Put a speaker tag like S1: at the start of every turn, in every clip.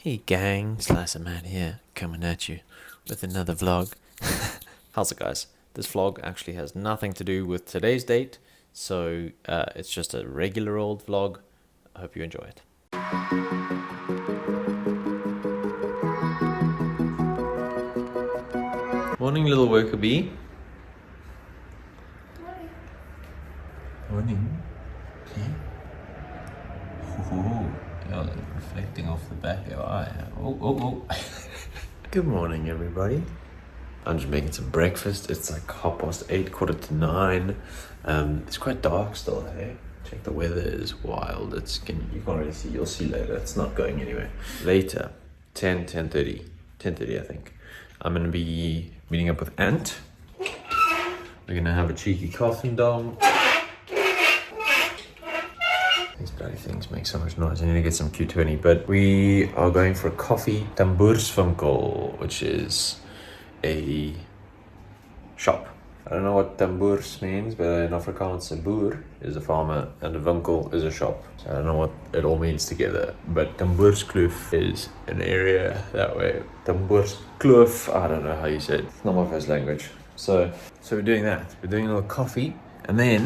S1: Hey gang, sliceofmatt here, coming at you with another vlog. How's it guys? This vlog actually has nothing to do with today's date, so it's just a regular old vlog. I hope you enjoy it. Morning little worker bee. Morning. Okay. Oh, yeah, reflecting off the back of your eye. Oh. Good morning, everybody. I'm just making some breakfast. It's like 8:30, 8:45. It's quite dark still, hey? Check, the weather is wild. You can't really see, you'll see later. It's not going anywhere. Later, 10:30 I think. I'm gonna be meeting up with Ant. We're gonna have a cheeky coffin dong. These bloody things make so much noise. I need to get some Q20, but we are going for a coffee tamboerswinkel, which is a shop. I don't know what tamboers means, but in Afrikaans, a boer is a farmer and a winkel is a shop. So I don't know what it all means together, but Tamboerskloof is an area that way. Tamboerskloof, I don't know how you say it. It's not my first language. So we're doing that. We're doing a little coffee, and then,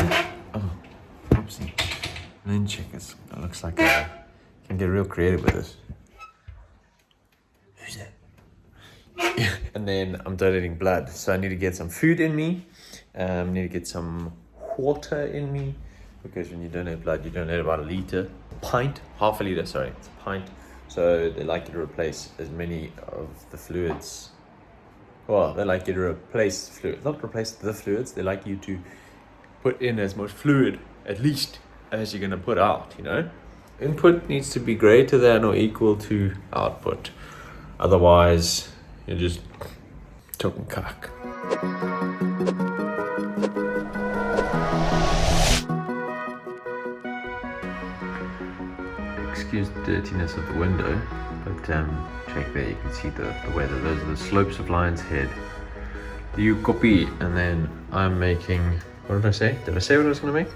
S1: oopsie. And then check this. It looks like I can get real creative with this. Who's that? And then I'm donating blood, so I need to get some food in me. I need to get some water in me, because when you donate blood, you donate about half a liter, sorry, it's a pint. So they like you to replace as many of the fluids. Well, they like you to replace fluids, not replace the fluids. They like you to put in as much fluid, at least, as you're gonna put out, you know? Input needs to be greater than or equal to output. Otherwise, you're just talking cock. Excuse the dirtiness of the window, but check there, you can see the weather. Those are the slopes of Lion's Head. You copy, and then I'm making, what did I say? Did I say what I was gonna make?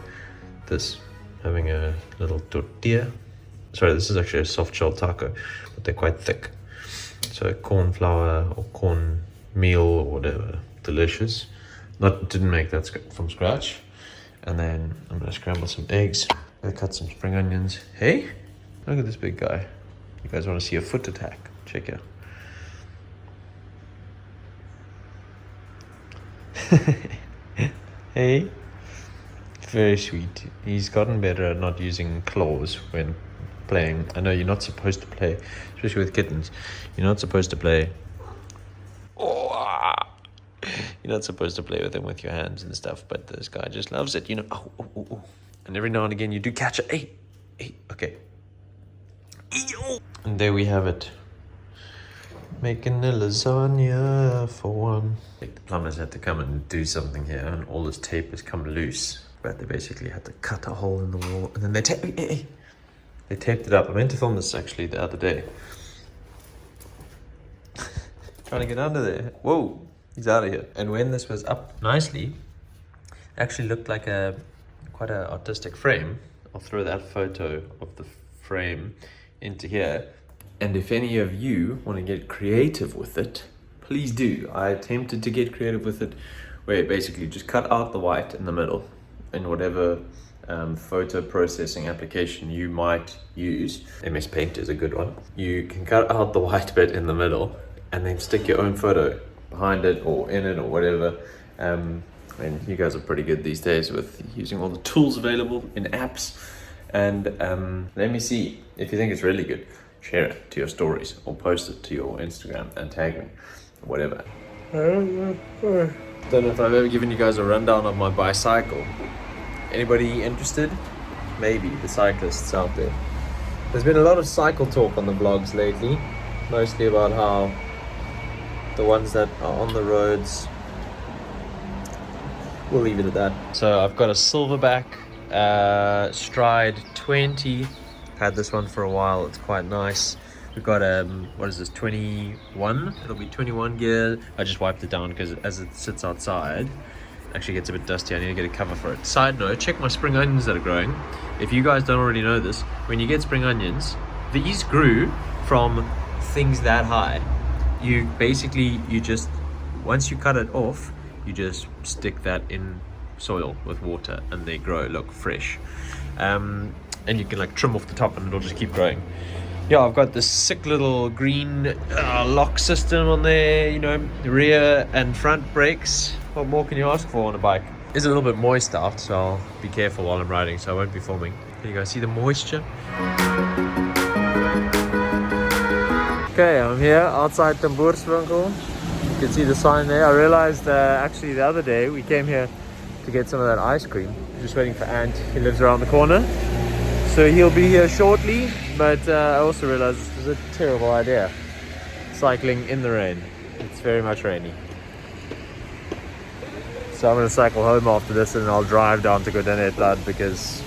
S1: This. Having a little tortilla. Sorry, this is actually a soft shell taco, but they're quite thick. So corn flour or corn meal or whatever, delicious. Didn't make that from scratch. And then I'm gonna scramble some eggs. I'm gonna cut some spring onions. Hey, look at this big guy. You guys want to see a foot attack? Check it out. Hey. Very sweet. He's gotten better at not using claws when playing. I know you're not supposed to play, especially with kittens. You're not supposed to play. You're not supposed to play with them with your hands and stuff. But this guy just loves it, you know. Oh. And every now and again you do catch it. Hey. Okay. And there we have it. Making a lasagna for one. The plumbers had to come and do something here, and all this tape has come loose. But they basically had to cut a hole in the wall, and then they taped it up. I meant to film this actually the other day. Trying to get under there. Whoa, he's out of here. And when this was up nicely, it actually looked like quite an artistic frame. I'll throw that photo of the frame into here. And if any of you want to get creative with it, please do. I attempted to get creative with it, where basically just cut out the white in the middle in whatever photo processing application you might use. MS Paint is a good one. You can cut out the white bit in the middle and then stick your own photo behind it or in it or whatever. And you guys are pretty good these days with using all the tools available in apps. And let me see if you think it's really good. Share it to your stories or post it to your Instagram and tag me or whatever. Don't know if I've ever given you guys a rundown of my bicycle. Anybody interested? Maybe the cyclists out there. There's been a lot of cycle talk on the vlogs lately, mostly about how the ones that are on the roads, we'll leave it at that. So I've got a Silverback Stride 20. Had this one for a while, it's quite nice. We've got what is this, 21? It'll be 21 gear. I just wiped it down because as it sits outside, it actually gets a bit dusty. I need to get a cover for it. Side note, check my spring onions that are growing. If you guys don't already know this, when you get spring onions, these grew from things that high, you just, once you cut it off, you just stick that in soil with water and they grow, look fresh. And you can like trim off the top and it'll just keep growing. Yeah, I've got this sick little green lock system on there, you know, rear and front brakes. What more can you ask for on a bike? It's a little bit moist out, so I'll be careful while I'm riding, so I won't be filming. Can you guys see the moisture? Okay, I'm here outside Tamboerswinkel. You can see the sign there. I realized actually the other day we came here to get some of that ice cream. Just waiting for Ant. He lives around the corner, so he'll be here shortly. But I also realized this was a terrible idea, cycling in the rain. It's very much rainy. So I'm going to cycle home after this and I'll drive down to GUUYS because,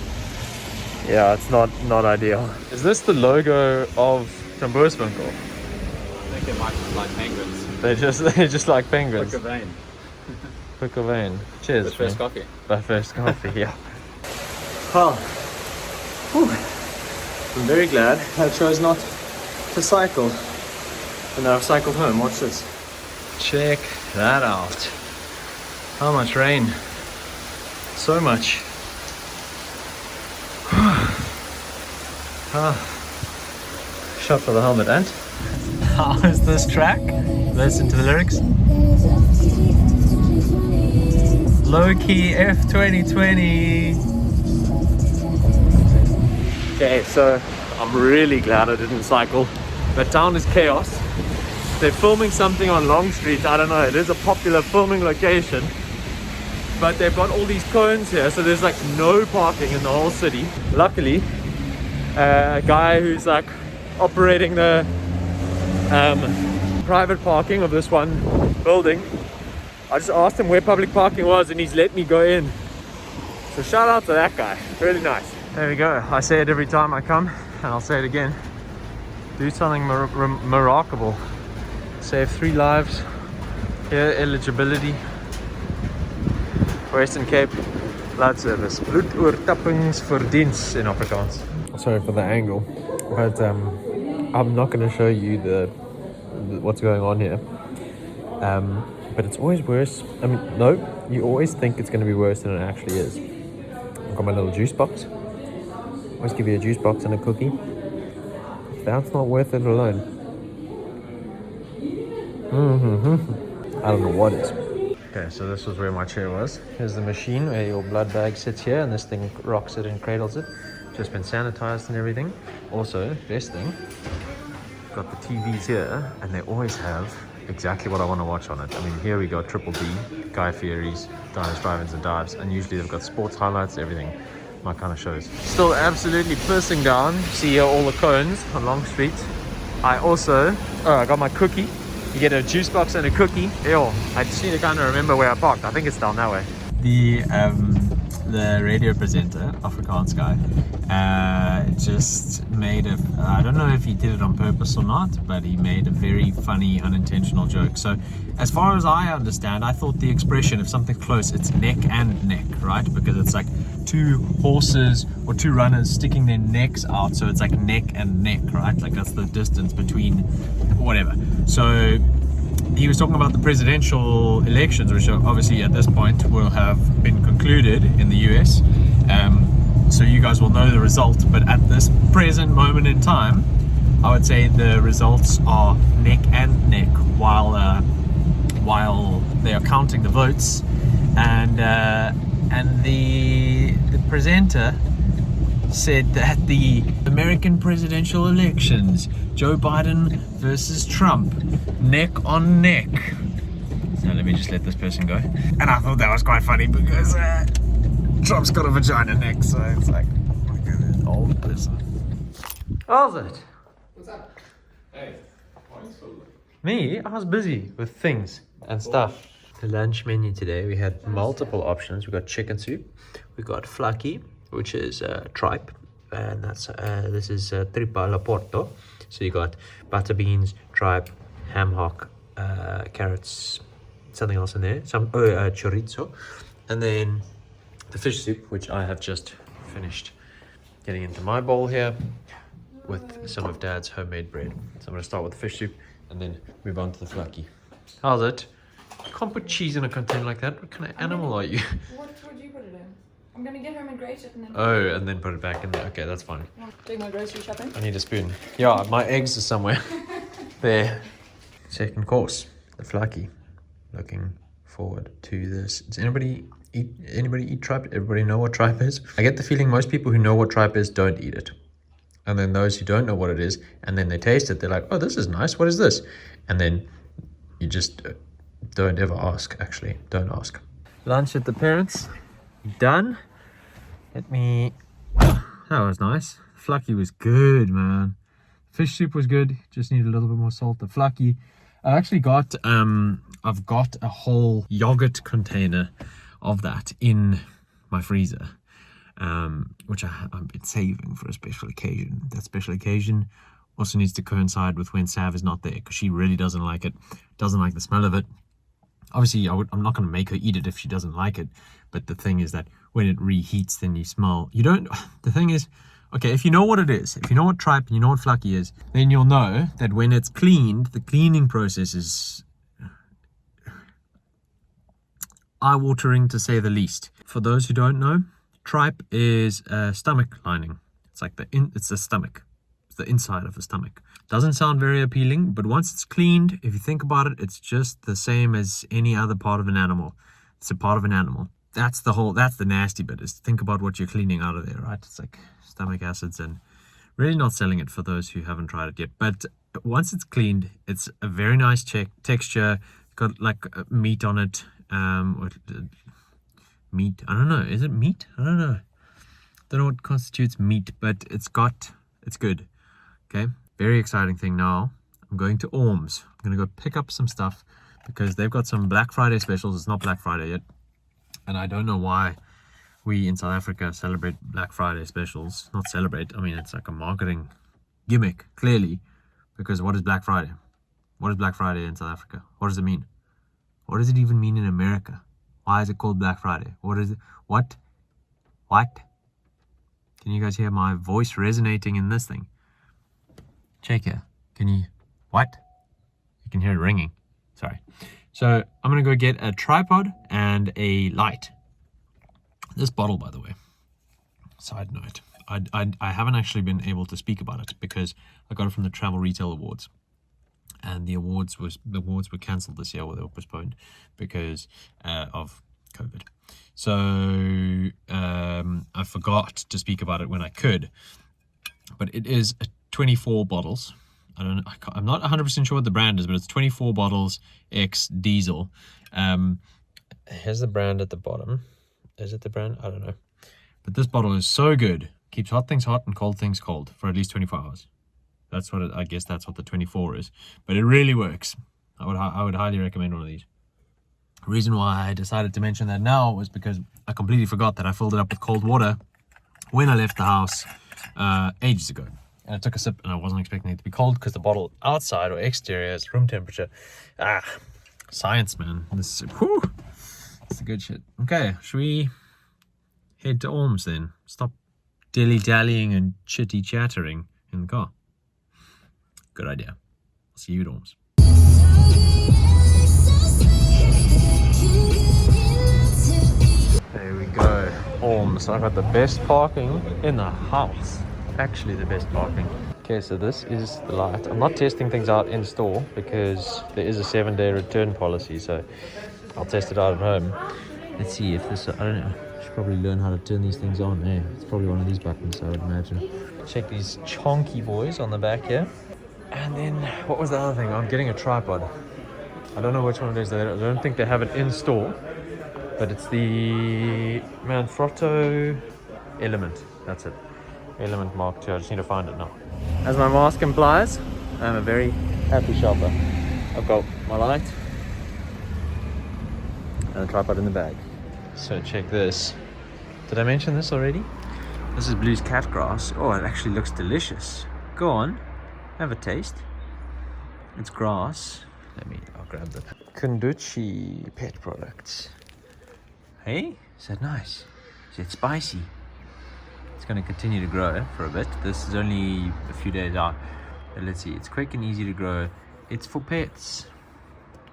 S1: yeah, it's not ideal. Is this the logo of Tamboerswinkel?
S2: I think it might be like penguins.
S1: They're just like penguins.
S2: Hook of vein.
S1: Hook of vein. Cheers.
S2: But first coffee.
S1: But first coffee, yeah. Well, I'm very glad I chose not to cycle. And now I've cycled home. Watch this. Check that out. How much rain? So much. Shot for the helmet, Ant. How is this track? Listen to the lyrics. Low key F 2020. Okay, so I'm really glad I didn't cycle. The town is chaos. They're filming something on Long Street. I don't know, it is a popular filming location. But they've got all these cones here, so there's like no parking in the whole city. Luckily, a guy who's like operating the private parking of this one building, I just asked him where public parking was and he's let me go in. So shout out to that guy, really nice. There we go. I say it every time I come and I'll say it again. Do something remarkable. Save 3 lives. Here, eligibility. Western Cape blood service. Bloedoortappingsverdienst in Afrikaans. Sorry for the angle, but I'm not going to show you what's going on here. But it's always worse. I mean, no, you always think it's going to be worse than it actually is. I've got my little juice box. Always give you a juice box and a cookie. That's not worth it alone. I don't know what is. Okay, so this was where my chair was. Here's the machine where your blood bag sits here and this thing rocks it and cradles it. Just been sanitized and everything. Also, best thing, got the TVs here and they always have exactly what I want to watch on it. I mean, here we got Triple D, Guy Fieri's, Diners, Drive-Ins and Dives, and usually they've got sports highlights, everything. My kind of shows. Still absolutely pissing down. See here all the cones on Long Street. I also, I got my cookie. You get a juice box and a cookie. Ew, I just need to kind of remember where I parked. I think it's down that way. The radio presenter, Afrikaans guy, just made I don't know if he did it on purpose or not, but he made a very funny unintentional joke. So as far as I understand, I thought the expression, if something's close, it's neck and neck, right? Because it's like 2 horses or 2 runners sticking their necks out, so it's like neck and neck, right? Like that's the distance between whatever. So he was talking about the presidential elections, which obviously at this point will have been concluded in the US. So you guys will know the result, but at this present moment in time, I would say the results are neck and neck while they are counting the votes, and the presenter said that the American presidential elections, Joe Biden versus Trump, neck on neck. So let me just let this person go. And I thought that was quite funny because Trump's got a vagina neck, so it's like, look at this old person. How's it?
S2: What's up? Hey, why are you so late?
S1: Me? I was busy with things and stuff. The lunch menu today, we had multiple options. We got chicken soup, we got flaki, which is tripe, and that's this is tripa alla porto. So you got butter beans, tripe, ham hock, carrots, something else in there, some chorizo, and then the fish soup, which I have just finished getting into my bowl here. with some of Dad's homemade bread. So I'm gonna start with the fish soup and then move on to the flaky. How's it? You can't put cheese in a container like that. What kind of animal are you?
S3: What would you put it in? I'm gonna get home and grate it and then...
S1: Oh, and then put it back in there. Okay, that's fine.
S3: Doing my grocery shopping.
S1: I need a spoon. Yeah, my eggs are somewhere. There. Second course, the flaky. Looking forward to this. Does anybody eat tripe? Everybody know what tripe is? I get the feeling most people who know what tripe is don't eat it. And then those who don't know what it is, and then they taste it, they're like, oh, this is nice. What is this? And then you just don't ever ask, actually. Don't ask. Lunch at the parents. Done. Let me... That was nice. Flaky was good, man. Fish soup was good. Just need a little bit more salt. The flaky... I've actually got... I've got a whole yogurt container of that in my freezer. Which I've been saving for a special occasion. That special occasion also needs to coincide with when Sav is not there, because she really doesn't like it, doesn't like the smell of it. Obviously, I'm not going to make her eat it if she doesn't like it, but the thing is that when it reheats, then you smell. You don't. The thing is, okay, if you know what it is, if you know what tripe and you know what flaky is, then you'll know that when it's cleaned, the cleaning process is eye-watering to say the least. For those who don't know, tripe is a stomach lining. It's like it's the stomach. It's the inside of the stomach. Doesn't sound very appealing, but once it's cleaned, if you think about it, it's just the same as any other part of an animal. It's a part of an animal. That's the nasty bit, is think about what you're cleaning out of there, right? It's like stomach acids, and really not selling it for those who haven't tried it yet. But once it's cleaned, it's a very nice texture. Got like meat on it. Meat, I don't know, is it meat? I don't know what constitutes meat, but it's good. Okay, very exciting thing. Now I'm going to Orms. I'm gonna go pick up some stuff because they've got some Black Friday specials. It's not Black Friday yet, and I don't know why we in South Africa celebrate Black Friday specials. Not celebrate, I mean, it's like a marketing gimmick, clearly, because what is Black Friday? What is Black Friday in South Africa? What does it mean? What does it even mean in America? Why is it called Black Friday? What is it? What? Can you guys hear my voice resonating in this thing? Check here. Can you? What? You can hear it ringing. Sorry. So I'm going to go get a tripod and a light. This bottle, by the way, side note, I haven't actually been able to speak about it because I got it from the Travel Retail Awards. And the awards were cancelled this year, or they were postponed because of COVID. So I forgot to speak about it when I could. But it is 24 bottles. I'm not 100% sure what the brand is, but it's 24 bottles X diesel. Here's the brand at the bottom. Is it the brand? I don't know. But this bottle is so good. Keeps hot things hot and cold things cold for at least 24 hours. That's what I guess that's what the 24 is, but it really works. I would highly recommend one of these. The reason why I decided to mention that now was because I completely forgot that I filled it up with cold water when I left the house ages ago. And I took a sip and I wasn't expecting it to be cold because the bottle outside or exterior is room temperature. Science, man. This is, whew, it's the good shit. Okay, should we head to Orms then? Stop dilly-dallying and chitty-chattering in the car. Good idea. See you at Orms. There we go. Orms. I've got the best parking in the house. Actually the best parking. Okay, so this is the light. I'm not testing things out in store because there is a 7-day return policy, so I'll test it out at home. Let's see if this, I don't know, I should probably learn how to turn these things on. Yeah, it's probably one of these buttons, I would imagine. Check these chonky boys on the back here. And then, what was the other thing? I'm getting a tripod. I don't know which one it is. I don't think they have it in store. But it's the Manfrotto Element. That's it. Element Mark II. I just need to find it now. As my mask implies, I'm a very happy shopper. I've got my light and a tripod in the bag. So check this. Did I mention this already? This is Blue's cat grass. Oh, it actually looks delicious. Go on. Have a taste. It's grass. I'll grab the Kunduchi pet products. Hey, is that nice? Is it spicy? it's going to continue to grow for a bit. This is only a few days out. But let's see, it's quick and easy to grow. It's for pets.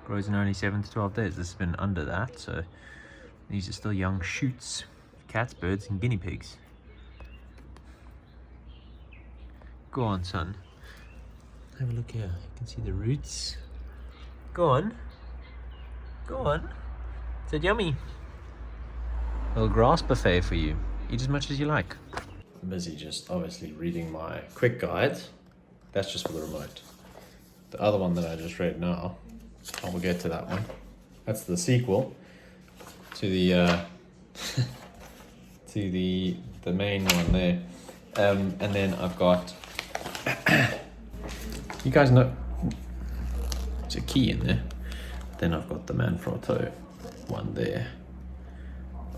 S1: Grows in only 7 to 12 days. This has been under that, so these are still young shoots. Cats, birds, and guinea pigs. Go on, son. Have a look here. You can see the roots. Go on. Go on. Is it yummy? A little grass buffet for you. Eat as much as you like. I'm busy just obviously reading my quick guides. That's just for the remote. The other one that I just read now, I will get to that one. That's the sequel to the to the main one there. And then I've got you guys know there's a key in there. Then I've got the Manfrotto one there.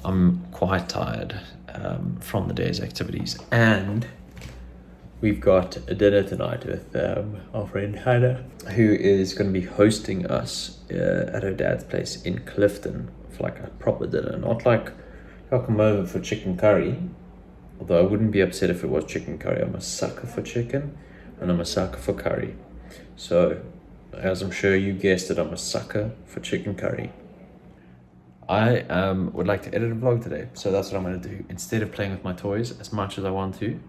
S1: I'm quite tired from the day's activities, and we've got a dinner tonight with our friend Hannah, who is going to be hosting us at her dad's place in Clifton for like a proper dinner. Not like I'll come over for chicken curry, although I wouldn't be upset if it was chicken curry. I'm a sucker for chicken and I'm a sucker for curry. So, as I'm sure you guessed it, I'm a sucker for chicken curry. I would like to edit a vlog today, so that's what I'm going to do. Instead of playing with my toys as much as I want to,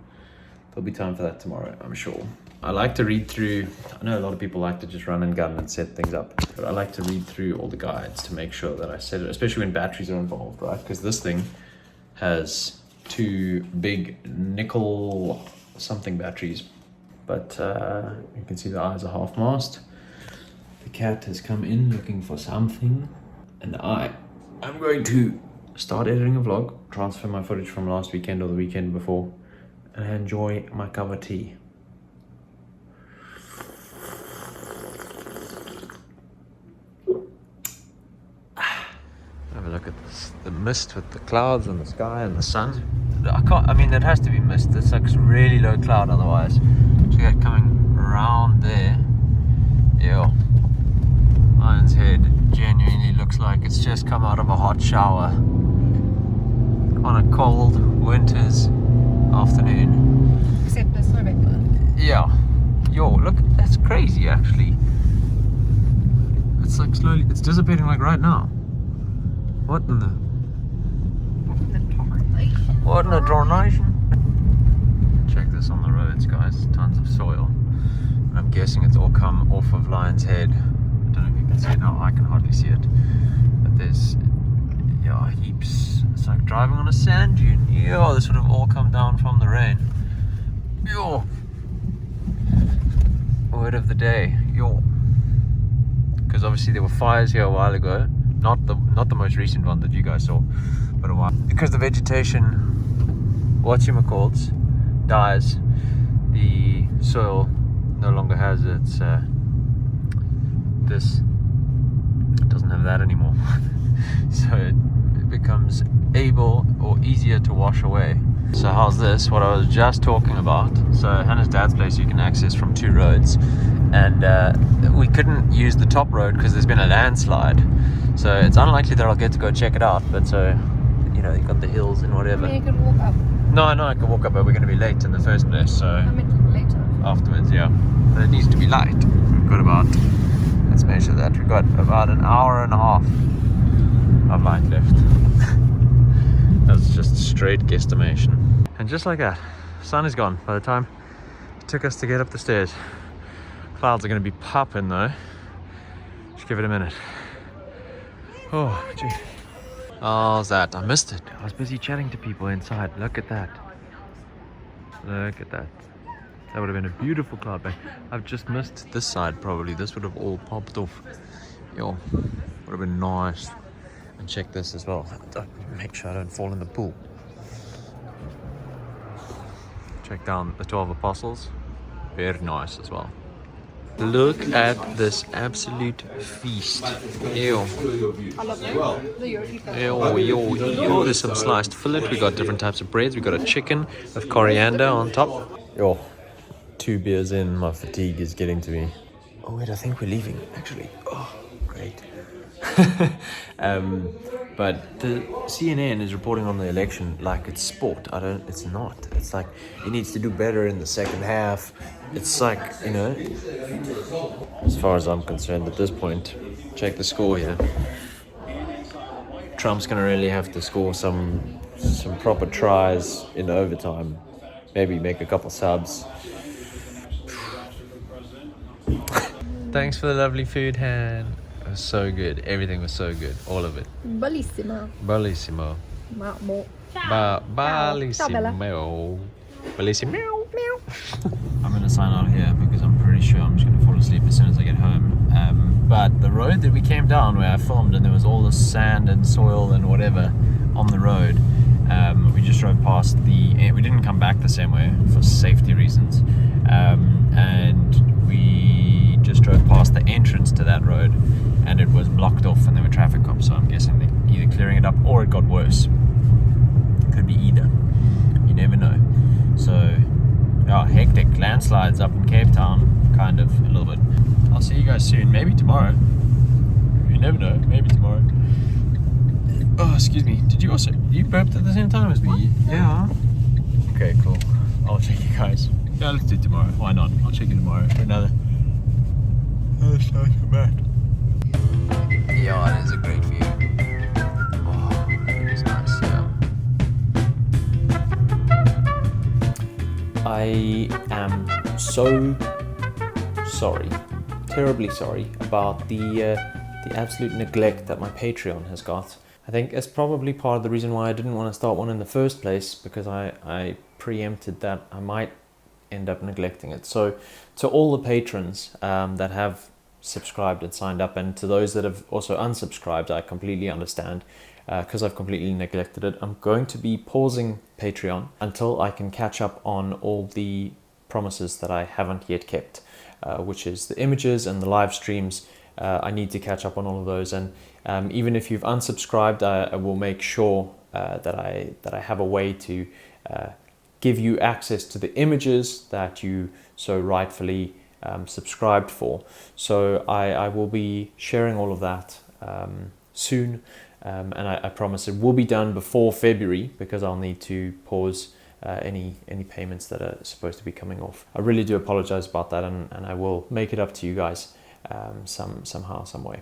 S1: there'll be time for that tomorrow, I'm sure. I like to read through, I know a lot of people like to just run and gun and set things up, but I like to read through all the guides to make sure that I set it, especially when batteries are involved, right? Because this thing has 2 big nickel something batteries, but you can see the eyes are half mast. The cat has come in looking for something, and I'm going to start editing a vlog, transfer my footage from last weekend or the weekend before, and enjoy my cup of tea. Have a look at this, the mist with the clouds and the sky and the sun. I mean, it has to be mist. It's like really low cloud otherwise. Check that coming around there. Yeah. Lion's Head genuinely looks like it's just come out of a hot shower on a cold winter's afternoon.
S3: Except there's no vapor.
S1: Yeah. Yo, look, that's crazy actually. It's like slowly, it's dissipating like right now. What in the? What in the tarnation? Check this on the roads, guys. Tons of soil. And I'm guessing it's all come off of Lion's Head. I don't know if you can see it now, I can hardly see it. But there's, yeah, heaps. It's like driving on a sand dune. Yeah, this would have all come down from the rain. Yo. Word of the day. Yo. Because obviously there were fires here a while ago. Not the most recent one that you guys saw, but a while. Because the vegetation, whatchamacallits, dies, the soil no longer has its, this doesn't have that anymore. So it becomes able or easier to wash away. So how's this? What I was just talking about. So Hannah's dad's place you can access from 2 roads, and we couldn't use the top road because there's been a landslide. So it's unlikely that I'll get to go check it out. But so, you know, you got the hills and whatever.
S3: I mean, you could walk up.
S1: No, I can walk up, but we're going to be late in the first place. So
S3: I mean, later.
S1: afterwards, yeah. But it needs to be light. We've got about, let's measure that. We've got about an hour and a half of light left. That's just straight guesstimation. And just like that, sun is gone by the time it took us to get up the stairs. Clouds are going to be popping though. Just give it a minute. Oh, gee. How's that? I missed it. I was busy chatting to people inside. Look at that. Look at that. That would have been a beautiful cloud bank. I've just missed this side probably. This would have all popped off. Yo, would have been nice. And check this as well. Make sure I don't fall in the pool. Check down the 12 Apostles. Very nice as well. Look at this absolute feast. Ew.
S3: I love the
S1: Yo, there's some sliced fillet. We got different types of breads. We got a chicken with coriander on top. Yo, 2 beers in, my fatigue is getting to me. Oh wait, I think we're leaving actually. Oh, great. But the CNN is reporting on the election like it's sport. It's not. It's like he needs to do better in the second half. It's like, you know, as far as I'm concerned at this point, check the score here. Trump's gonna really have to score some proper tries in overtime. Maybe make a couple subs. Thanks for the lovely food, Han. It was so good. Everything was so good. All of it.
S3: Bellissimo.
S1: Bellissimo.
S3: Bellissimo.
S1: Bellissimo. I'm going to sign out here because I'm pretty sure I'm just going to fall asleep as soon as I get home. But the road that we came down where I filmed, and there was all the sand and soil and whatever on the road, we just drove past we didn't come back the same way for safety reasons. And we just drove past the entrance to that road, and it was blocked off and there were traffic cops, so I'm guessing they're either clearing it up or it got worse. Could be either. You never know. So, yeah, hectic. Landslides up in Cape Town, kind of, a little bit. I'll see you guys soon, maybe tomorrow. You never know, maybe tomorrow. Oh, excuse me. You burped at the same time as me? Yeah. Okay, cool. I'll check you guys. Yeah, let's do it tomorrow. Why not? I'll check you tomorrow for another sliceofmatt. Yeah, it is a great view. Oh, it is nice, yeah. I am so sorry, terribly sorry about the absolute neglect that my Patreon has got. I think it's probably part of the reason why I didn't want to start one in the first place, because I preempted that I might end up neglecting it. So to all the patrons that have subscribed and signed up, and to those that have also unsubscribed, I completely understand, because I've completely neglected it. I'm going to be pausing Patreon until I can catch up on all the promises that I haven't yet kept, which is the images and the live streams. I need to catch up on all of those, and even if you've unsubscribed, I will make sure that I have a way to give you access to the images that you so rightfully subscribed for. So I will be sharing all of that soon, and I promise it will be done before February, because I'll need to pause any payments that are supposed to be coming off. I really do apologize about that, and I will make it up to you guys somehow, some way.